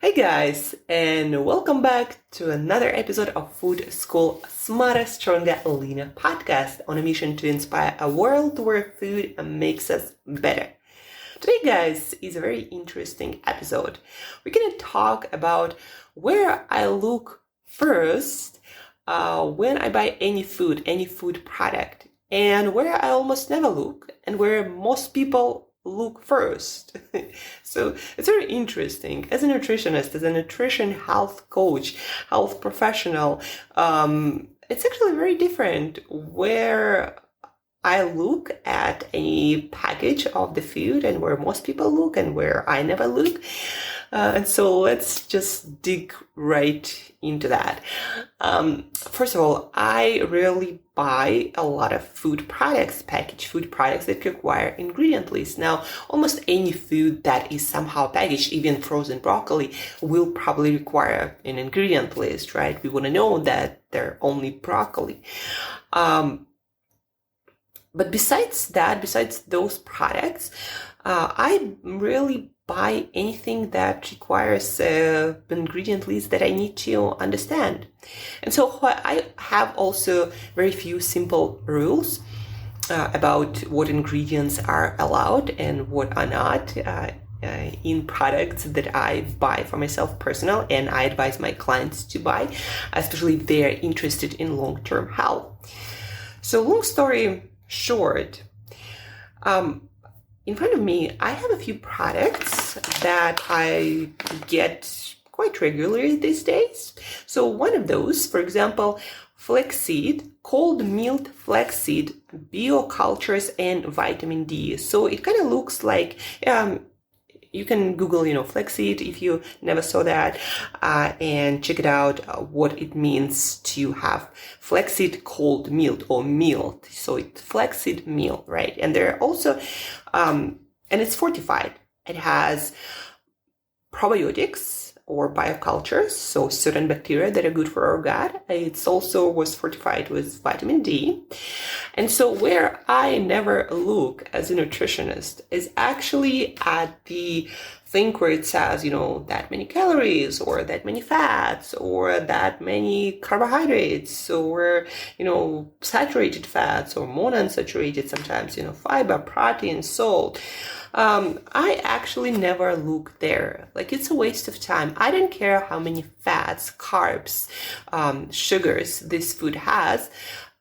Hey guys, and welcome back to another episode of Food School Smarter, Stronger, Leaner podcast on a mission to inspire a world where food makes us better. Today, guys, is a very interesting episode. We're going to talk about where I look first when I buy any food product, and where I almost never look, and where most people look first. So it's very interesting. As a nutritionist, as a nutrition health coach, health professional, it's actually very different where I look at any package of the food and where most people look and where I never look. And so let's just dig right into that. First of all, I rarely buy a lot of food products, packaged food products that require ingredient lists. Now, almost any food that is somehow packaged, even frozen broccoli, will probably require an ingredient list, right? We want to know that they're only broccoli. But besides those products, I really buy anything that requires an ingredient list that I need to understand. And so I have also very few simple rules about what ingredients are allowed and what are not in products that I buy for myself personal, and I advise my clients to buy, especially if they're interested in long-term health. So long story short, in front of me, I have a few products that I get quite regularly these days. So one of those, for example, flaxseed, cold milled flaxseed, biocultures, and vitamin D. So it kind of looks like, you can Google, flaxseed if you never saw that, and check it out, what it means to have flaxseed cold milled or milled. So it's flaxseed meal, right? And they're also, and it's fortified. It has probiotics or biocultures, so certain bacteria that are good for our gut. It's also was fortified with vitamin D. And so where I never look as a nutritionist is actually at the thing where it says, that many calories or that many fats or that many carbohydrates or, saturated fats or monounsaturated sometimes, fiber, protein, salt. I actually never look there. Like, it's a waste of time. I don't care how many fats, carbs, sugars this food has.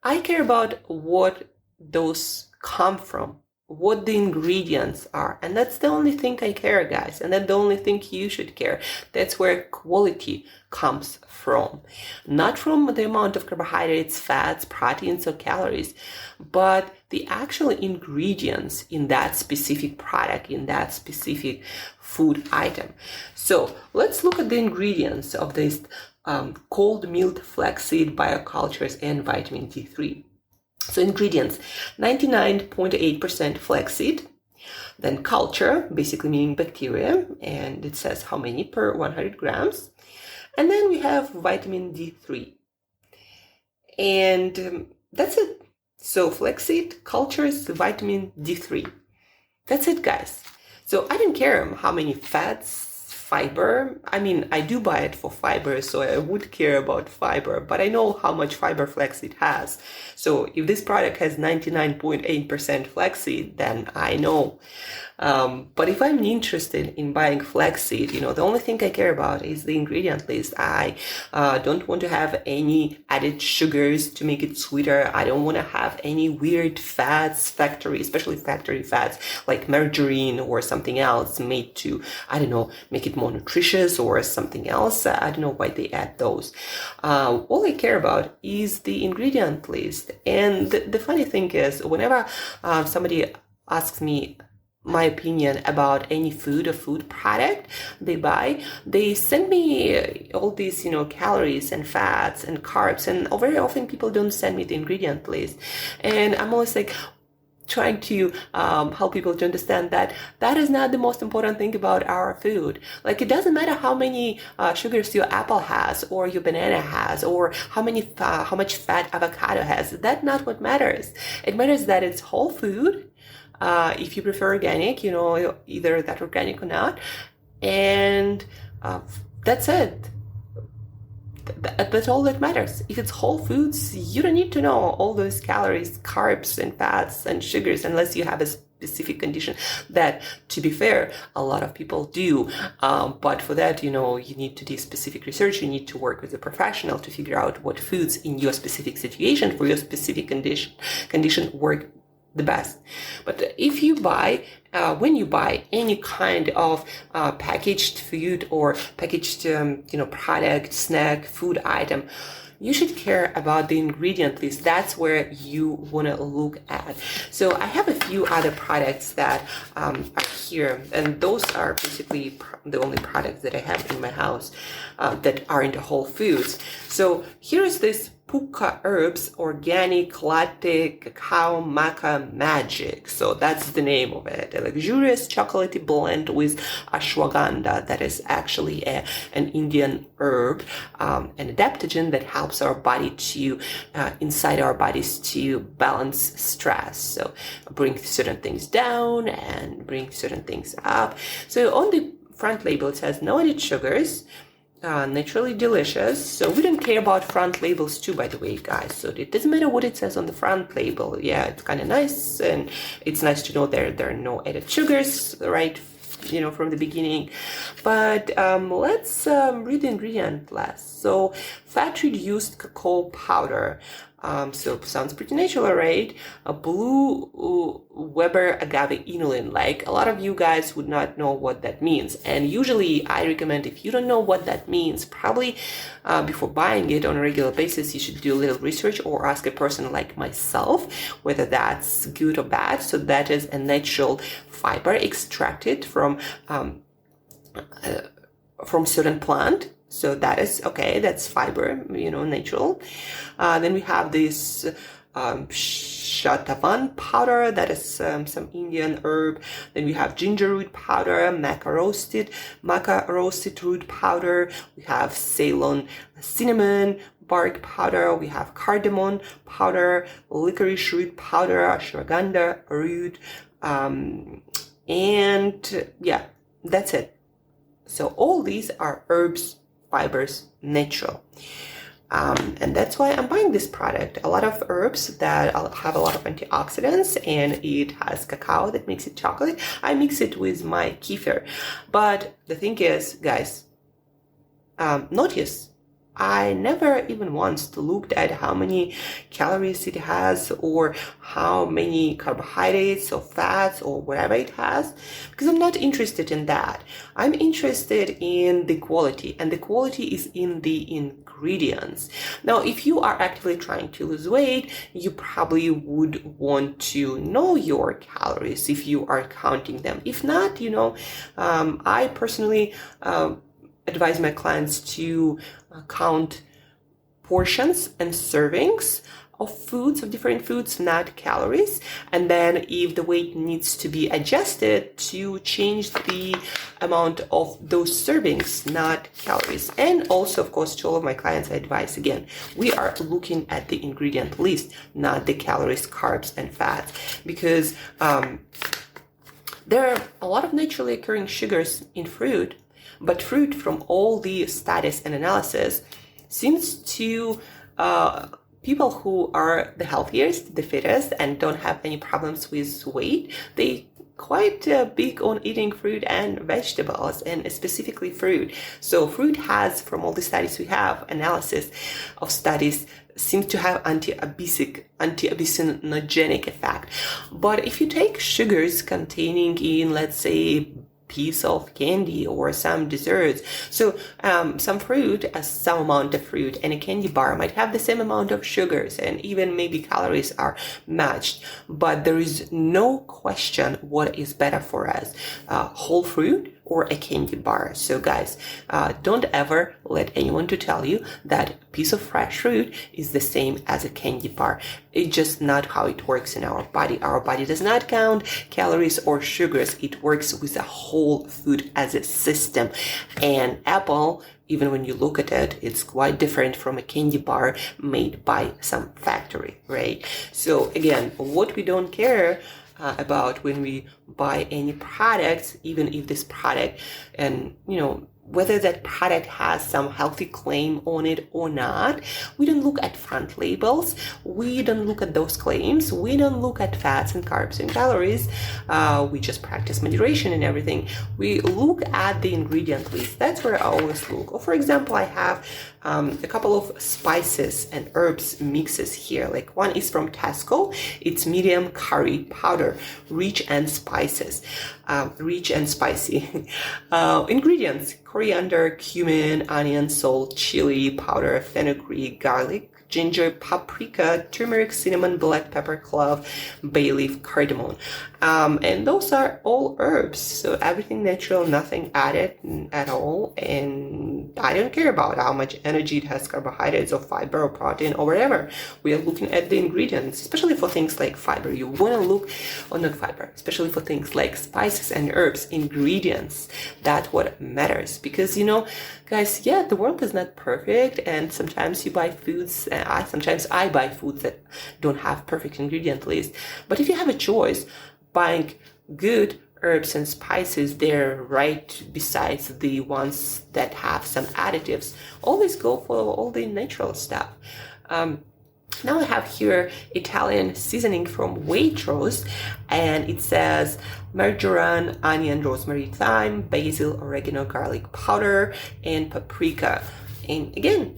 I care about what those come from, what the ingredients are. And that's the only thing I care, guys. And that's the only thing you should care. That's where quality comes from. Not from the amount of carbohydrates, fats, proteins, or calories, but the actual ingredients in that specific product, in that specific food item. So let's look at the ingredients of this cold milled flaxseed, biocultures, and vitamin D3. So ingredients, 99.8% flaxseed, then culture, basically meaning bacteria, and it says how many per 100 grams. And then we have vitamin D3. And that's it. So flaxseed, cultures, vitamin D3. That's it, guys. So I don't care how many fats, fiber. I mean, I do buy it for fiber, so I would care about fiber, but I know how much fiber flaxseed has. So if this product has 99.8% flaxseed, then I know. But if I'm interested in buying flaxseed, the only thing I care about is the ingredient list. I don't want to have any added sugars to make it sweeter. I don't want to have any weird fats, especially factory fats like margarine or something else made to, make it more nutritious or something else. I don't know why they add those. All I care about is the ingredient list. And the funny thing is, whenever somebody asks me my opinion about any food or food product they buy, they send me all these, calories and fats and carbs, and very often people don't send me the ingredient list. And I'm always like, trying to help people to understand that that is not the most important thing about our food. Like, it doesn't matter how many sugars your apple has or your banana has or how much fat avocado has. That's not what matters. It matters that it's whole food. If you prefer organic, either that organic or not, and That's it. That's all that matters. If it's whole foods, you don't need to know all those calories, carbs, and fats and sugars unless you have a specific condition that, to be fair, a lot of people do. But for that, you need to do specific research. You need to work with a professional to figure out what foods in your specific situation for your specific condition work the best. But if you buy, when you buy any kind of packaged food or packaged, product, snack, food item, you should care about the ingredient list. That's where you want to look at. So I have a few other products that are here, and those are basically the only products that I have in my house that are into whole foods. So here's this Puka Herbs Organic Latte Cacao Maca Magic. So that's the name of it. A luxurious chocolatey blend with ashwagandha. That is actually an Indian herb, an adaptogen that helps our body to, inside our bodies to balance stress. So bring certain things down and bring certain things up. So on the front label, it says no added sugars, naturally delicious. So we don't care about front labels too, by the way, guys. So it doesn't matter what it says on the front label. Yeah, it's kind of nice, and it's nice to know there are no added sugars, right? From the beginning. But let's read the ingredient list. So fat reduced cacao powder. So sounds pretty natural, right? A blue Weber agave inulin. Like a lot of you guys would not know what that means. And usually I recommend, if you don't know what that means, probably before buying it on a regular basis, you should do a little research or ask a person like myself whether that's good or bad. So that is a natural fiber extracted from certain plant. So that is okay, that's fiber, natural. Then we have this shatavan powder, that is some Indian herb. Then we have ginger root powder, maca roasted root powder. We have Ceylon cinnamon bark powder. We have cardamom powder, licorice root powder, ashwagandha root, and yeah, that's it. So all these are herbs, fibers, natural. And that's why I'm buying this product. A lot of herbs that have a lot of antioxidants, and it has cacao that makes it chocolate. I mix it with my kefir. But the thing is, guys, notice I never even once looked at how many calories it has or how many carbohydrates or fats or whatever it has, because I'm not interested in that. I'm interested in the quality, and the quality is in the ingredients. Now, if you are actively trying to lose weight, you probably would want to know your calories if you are counting them. If not, I personally advise my clients to count portions and servings of foods, of different foods, not calories. And then if the weight needs to be adjusted, to change the amount of those servings, not calories. And also, of course, to all of my clients, I advise, again, we are looking at the ingredient list, not the calories, carbs, and fats, because there are a lot of naturally occurring sugars in fruit. But fruit, from all the studies and analysis, seems to people who are the healthiest, the fittest, and don't have any problems with weight, they quite big on eating fruit and vegetables, and specifically fruit. So fruit has, from all the studies we have, analysis of studies, seems to have anti-obesogenic effect. But if you take sugars containing in, let's say, piece of candy or some desserts. So some fruit, some amount of fruit, and a candy bar might have the same amount of sugars, and even maybe calories are matched. But there is no question what is better for us, whole fruit or a candy bar. So guys, don't ever let anyone to tell you that a piece of fresh fruit is the same as a candy bar. It's just not how it works in our body. Our body does not count calories or sugars. It works with a whole food as a system. And apple, even when you look at it, it's quite different from a candy bar made by some factory, right? So again, what we don't care about when we buy any products, even if this product, and whether that product has some healthy claim on it or not. We don't look at front labels. We don't look at those claims. We don't look at fats and carbs and calories. We just practice moderation and everything. We look at the ingredient list. That's where I always look. Or for example, I have a couple of spices and herbs mixes here. Like one is from Tesco. It's medium curry powder, rich and spicy. Ingredients: coriander, cumin, onion, salt, chili powder, fenugreek, garlic, ginger, paprika, turmeric, cinnamon, black pepper, clove, bay leaf, cardamom. And those are all herbs. So everything natural, nothing added at all. And I don't care about how much energy it has, carbohydrates or fiber or protein or whatever. We are looking at the ingredients, especially for things like fiber. You want to look, or not fiber, especially for things like spices and herbs, ingredients. That's what matters. Because, guys, yeah, the world is not perfect. And sometimes you buy foods, sometimes I buy foods that don't have perfect ingredient list. But if you have a choice, buying good herbs and spices, they're right besides the ones that have some additives. Always go for all the natural stuff. Now I have here Italian seasoning from Waitrose, and it says marjoram, onion, rosemary, thyme, basil, oregano, garlic powder, and paprika. And again,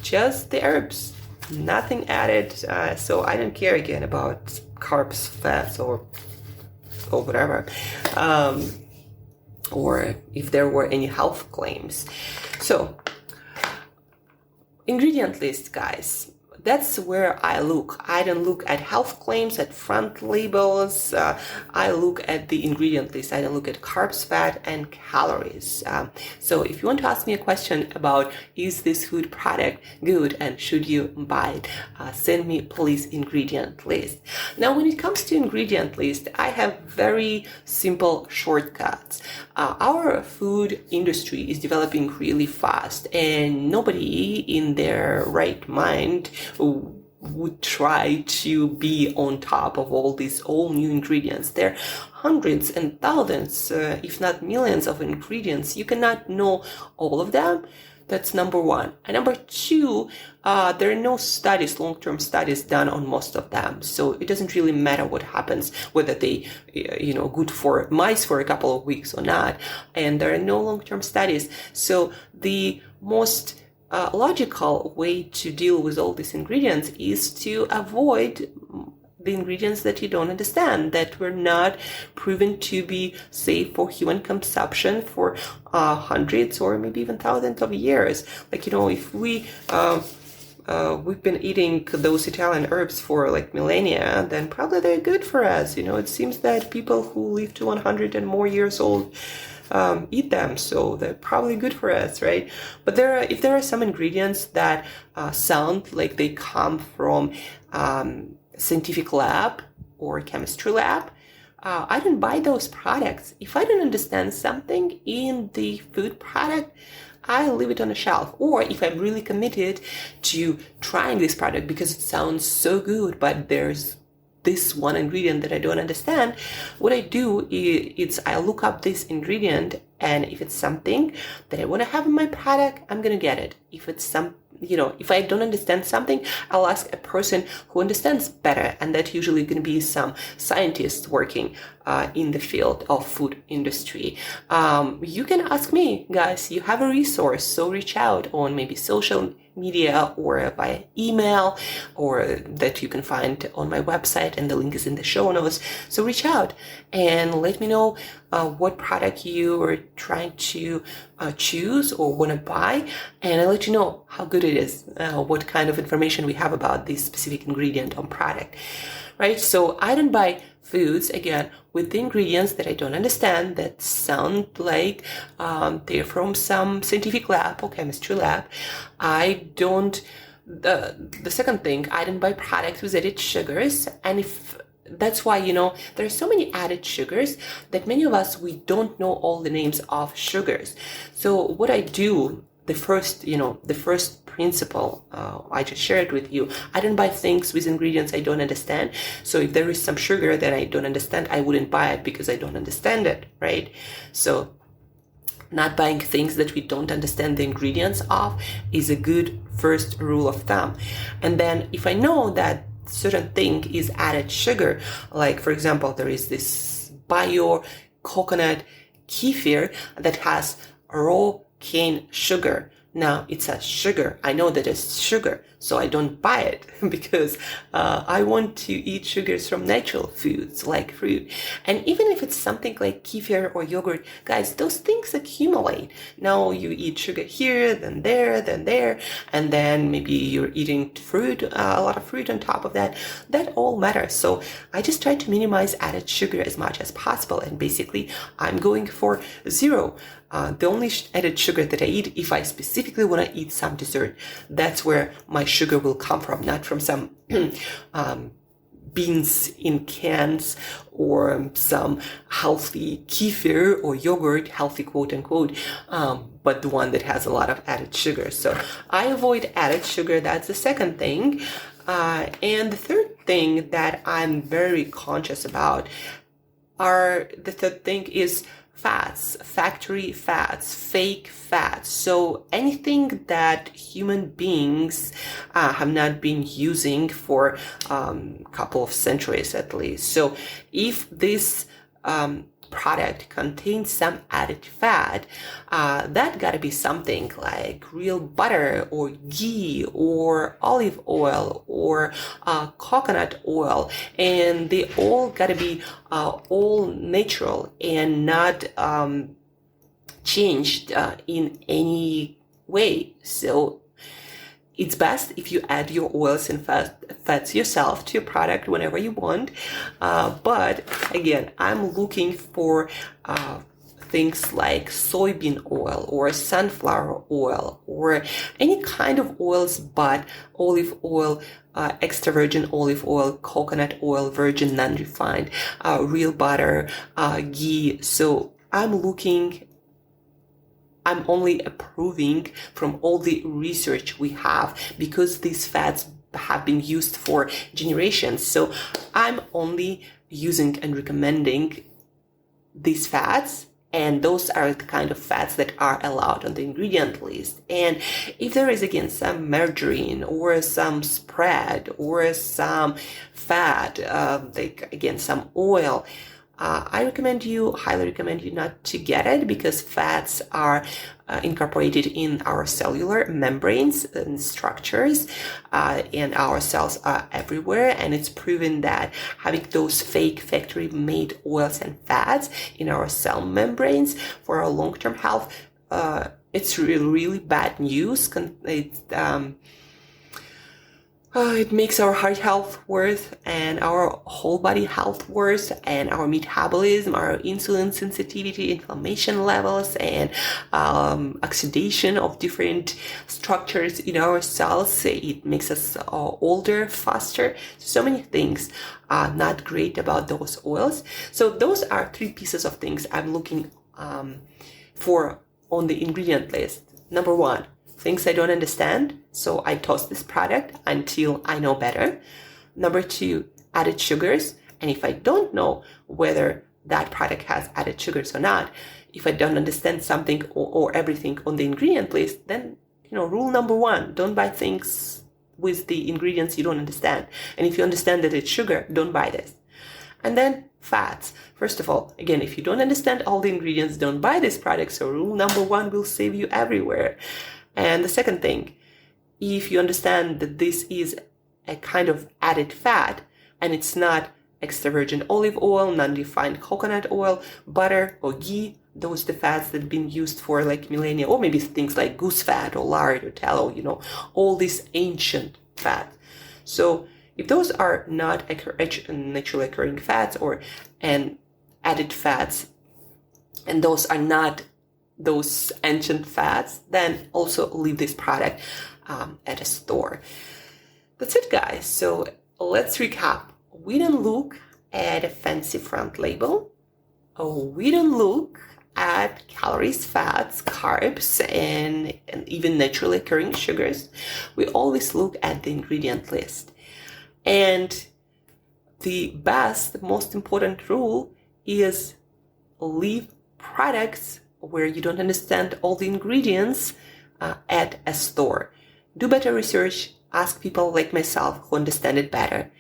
just the herbs, nothing added. So I don't care again about carbs, fats, or whatever, or if there were any health claims. So ingredient list, guys, that's where I look. I don't look at health claims, at front labels. I look at the ingredient list. I don't look at carbs, fat, and calories. So if you want to ask me a question about, is this food product good and should you buy it, send me please ingredient list. Now, when it comes to ingredient list, I have very simple shortcuts. Our food industry is developing really fast, and nobody in their right mind would try to be on top of all these all new ingredients. There are hundreds and thousands, if not millions of ingredients. You cannot know all of them. That's number one. And number two, there are no studies, long-term studies done on most of them. So it doesn't really matter what happens, whether they, good for mice for a couple of weeks or not. And there are no long-term studies. So the most logical way to deal with all these ingredients is to avoid the ingredients that you don't understand, that were not proven to be safe for human consumption for hundreds or maybe even thousands of years. Like, if we've been eating those Italian herbs for like millennia, then probably they're good for us. It seems that people who live to 100 and more years old eat them, so they're probably good for us, right? But if there are some ingredients that sound like they come from scientific lab or chemistry lab, I don't buy those products. If I don't understand something in the food product, I leave it on a shelf. Or if I'm really committed to trying this product because it sounds so good, but there's this one ingredient that I don't understand, what I do is I look up this ingredient, and if it's something that I want to have in my product, I'm going to get it. If it's if I don't understand something, I'll ask a person who understands better, and that's usually going to be some scientist working in the field of food industry. You can ask me, guys. You have a resource, so reach out on maybe social media or by email, or that you can find on my website, and the link is in the show notes. So reach out and let me know what product you are trying to choose or want to buy, and I'll let you know how good it is, what kind of information we have about this specific ingredient or product, right? So I don't buy foods, again, with the ingredients that I don't understand, that sound like they're from some scientific lab or chemistry lab. I don't, the second thing, I don't buy products with added sugars. And that's why, there are so many added sugars that many of us, we don't know all the names of sugars. So what I do, the first principle, I just shared with you, I don't buy things with ingredients I don't understand. So if there is some sugar that I don't understand, I wouldn't buy it because I don't understand it, right? So not buying things that we don't understand the ingredients of is a good first rule of thumb. And then if I know that certain thing is added sugar, like for example, there is this bio coconut kefir that has raw cane sugar. Now it says sugar. I know that it's sugar, so I don't buy it because I want to eat sugars from natural foods like fruit. And even if it's something like kefir or yogurt, guys, those things accumulate. Now you eat sugar here, then there, and then maybe you're eating fruit, a lot of fruit on top of that. That all matters. So I just try to minimize added sugar as much as possible. And basically, I'm going for zero. The only added sugar that I eat, if I specifically want to eat some dessert, that's where my sugar will come from, not from some beans in cans or some healthy kefir or yogurt, healthy quote unquote, but the one that has a lot of added sugar. So I avoid added sugar. That's the second thing. And the third thing that I'm very conscious about the third thing is fats, factory fats, fake fats. So anything that human beings have not been using for a couple of centuries at least. So if this product contains some added fat, that gotta be something like real butter or ghee or olive oil or coconut oil, and they all gotta be all natural and not changed in any way. So it's best if you add your oils and fats yourself to your product whenever you want. But again, I'm looking for things like soybean oil or sunflower oil or any kind of oils, but olive oil, extra virgin olive oil, coconut oil, virgin, non-refined, real butter, ghee. So I'm only approving from all the research we have because these fats have been used for generations. So I'm only using and recommending these fats, and those are the kind of fats that are allowed on the ingredient list. And if there is again some margarine or some spread or some fat, like again some oil, I highly recommend you not to get it because fats are incorporated in our cellular membranes and structures, and our cells are everywhere. And it's proven that having those fake factory-made oils and fats in our cell membranes for our long-term health, it's really, really bad news. It makes our heart health worse and our whole body health worse, and our metabolism, our insulin sensitivity, inflammation levels, and oxidation of different structures in our cells. It makes us older faster. So many things are not great about those oils. So those are three pieces of things I'm looking for on the ingredient list. Number one, things I don't understand, so I toss this product until I know better. Number two, added sugars. And if I don't know whether that product has added sugars or not, if I don't understand something or everything on the ingredient list, then, rule number one, don't buy things with the ingredients you don't understand. And if you understand that it's sugar, don't buy this. And then fats. First of all, again, if you don't understand all the ingredients, don't buy this product. So rule number one will save you everywhere. And the second thing, if you understand that this is a kind of added fat and it's not extra virgin olive oil, non-refined coconut oil, butter or ghee, those are the fats that have been used for like millennia, or maybe things like goose fat or lard or tallow, all these ancient fats. So if those are not naturally occurring fats and added fats, and those are not those ancient fats, then also leave this product at a store. That's it, guys. So let's recap. We don't look at a fancy front label. We don't look at calories, fats, carbs, and even naturally occurring sugars. We always look at the ingredient list. And the most important rule is leave products where you don't understand all the ingredients at a store. Do better research, ask people like myself who understand it better,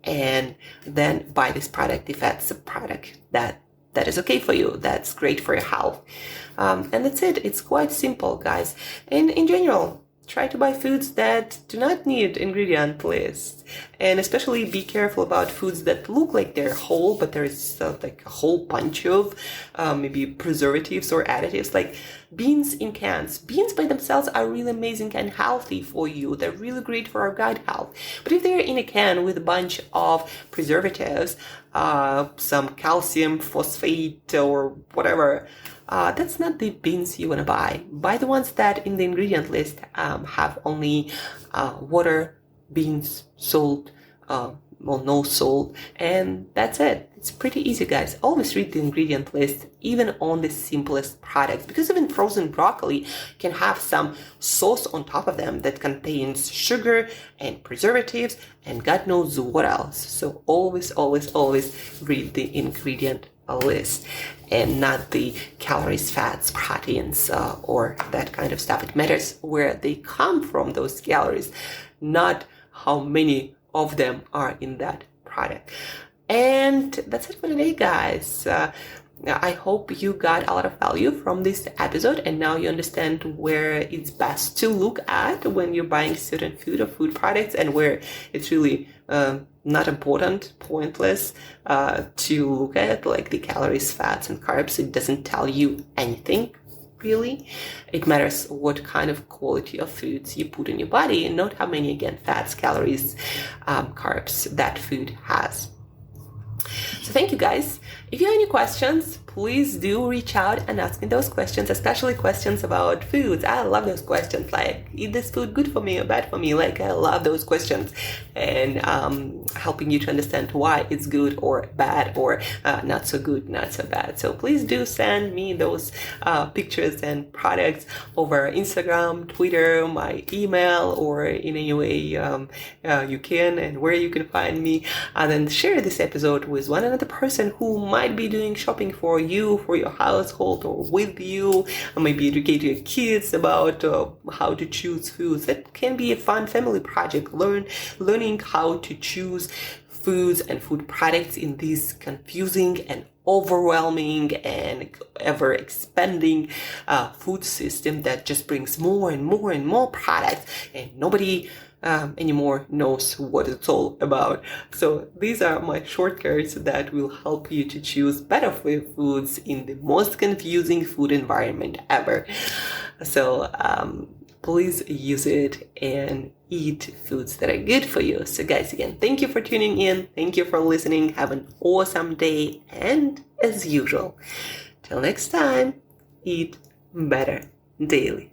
and then buy this product if that's a product that is okay for you, that's great for your health. And that's it. It's quite simple, guys. And in general, try to buy foods that do not need ingredient lists, and especially be careful about foods that look like they're whole, but there's like a whole bunch of maybe preservatives or additives, like beans in cans. Beans by themselves are really amazing and healthy for you. They're really great for our gut health. But if they're in a can with a bunch of preservatives, some calcium phosphate or whatever, that's not the beans you want to buy. Buy the ones that in the ingredient list have only water, beans, salt, no salt, and that's it. It's pretty easy, guys. Always read the ingredient list, even on the simplest products, because even frozen broccoli can have some sauce on top of them that contains sugar and preservatives and God knows what else. So always, always, always read the ingredient list and not the calories, fats, proteins, or that kind of stuff. It matters where they come from, those calories, not how many of them are in that product. And that's it for today, guys. I hope you got a lot of value from this episode, and now you understand where it's best to look at when you're buying certain food or food products, and where it's really not important, pointless to look at like the calories, fats, and carbs. It doesn't tell you anything, really. It matters what kind of quality of foods you put in your body, and not how many, again, fats, calories, carbs that food has. So thank you, guys. If you have any questions, please do reach out and ask me those questions, especially questions about foods. I love those questions, like, is this food good for me or bad for me? Like, I love those questions, and helping you to understand why it's good or bad, or not so good, not so bad. So please do send me those pictures and products over Instagram, Twitter, my email, or in any way you can, and where you can find me. And then share this episode with one another person who might be doing shopping for you, for your household, or with you, or maybe educate your kids about how to choose foods. That can be a fun family project. Learning how to choose foods and food products in this confusing and overwhelming and ever expanding food system that just brings more and more and more products, and nobody anymore knows what it's all about. So these are my shortcuts that will help you to choose better foods in the most confusing food environment ever. So please use it and eat foods that are good for you. So guys, again, thank you for tuning in. Thank you for listening. Have an awesome day. And as usual, till next time, eat better daily.